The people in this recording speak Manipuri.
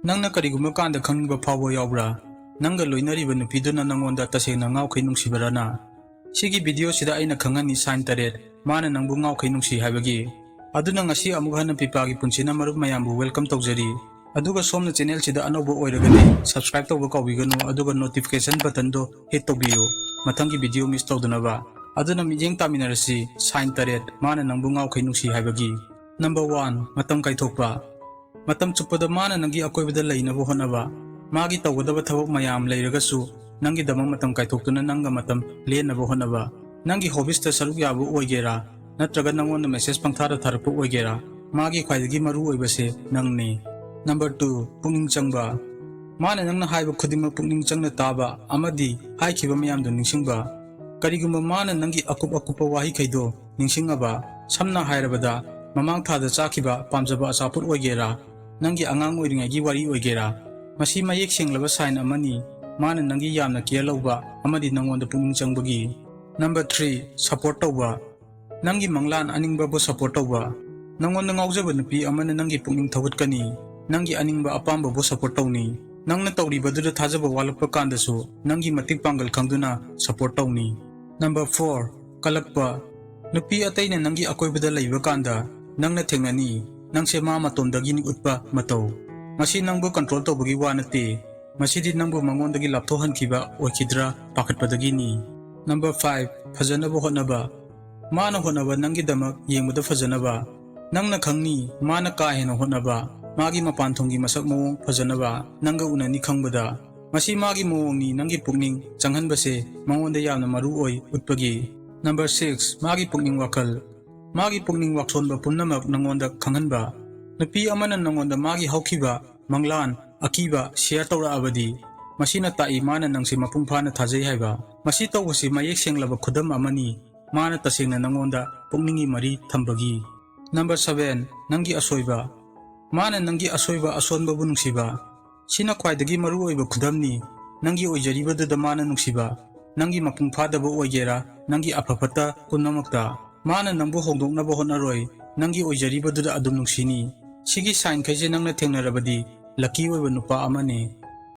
Nangna kariguma kanda khangba phawbo yawbra nangga loinariba nupiduna nangonda tasengna ngawkhei nungsibarana sigi video sida aina khangani sign taret mana nangbu ngawkhei nungsi haibagi aduna ngasi amuk hana pipagi punsina marup mayambu welcome tawjari aduga somna channel sida anobo oiragani subscribe tawba kawbiganu aduga notification button do hit tawbiyu mathangi video miss tawdunaba aduna mijeng taminarasi sign taret mana nangbu ngawkhei nungsi haibagi number 1 matam kaithokpa matam chupada mana nangi akoibada lainabo honaba magi tawgadaba thabak mayam leiragasu nangi damang matam kaithoktuna nanga matam lenabo honaba nangi hobbies ta saruk yabu oigera natraga nangon message pangthara tharpu oigera magi khwaidagi maru oibase nangni number 2 pungning changba mana nangna haiba khudima pungning changna taba amadi haikhiba mayam do ningsingba kariguma mana nangi akupa wahi khaido ningsingaba samna hairabada mamang thada chakhiba pamjaba achapur oigera nangi angang oiringai wari oigera masi mayek senglaba sign amani mana nangi yamna care lauba amadi nangonda pungning changbagi number 3 support tawba nangi manglan aningba bo support tawba nangonda ngaujaba nupi amana nangi pungning thawatkani nangi aningba apamba bo support tawni nangna tawribadura thajaba walakpa kandasu nangi matik pangal khangduna support tawni number 4 kalakpa nupi ataina nangi akoibada leiba kanda nangna thengnani nangse ma matondagi ni utpa matau masi nangbu control tawbagi wanate masidi nangbu mangondagi lapthohankhiba oikidra pakhatpadagi ni number 5 fajanaba honaba mana honaba nangi damak yengmuda fajanaba nangna khangni mana ka hena honaba magi mapan thonggi masak mawong fajanaba nangga unani khangbada masi magi mawongni nangi pungning changhanbase mangonda yamna maru oi utpagi number 6 magi pungning wakal magi pungning waksonba punnamak nangonda khanghanba nupi amana nangonda magi hawkhiba manglan akiba share tawra abadi masina tai mana nangsi mapung phana thajai haiba masi tawbasi mayek senglaba khudam amani mana tasengna nangonda pungningi mari thambagi number 7 nangi asoiba mana nangi asoiba asonba bu nungsiba sina khwaidagi maru oiba khudamni nangi oijaribadu da mana nungsiba nangi mapung phadaba oigera nangi afafata kunamakta mana nangbu hongdoknaba honaroi nangi oijaribadu da adum nungsini sigi sign khaije nangna thengnarabadi lucky oiba nupa amane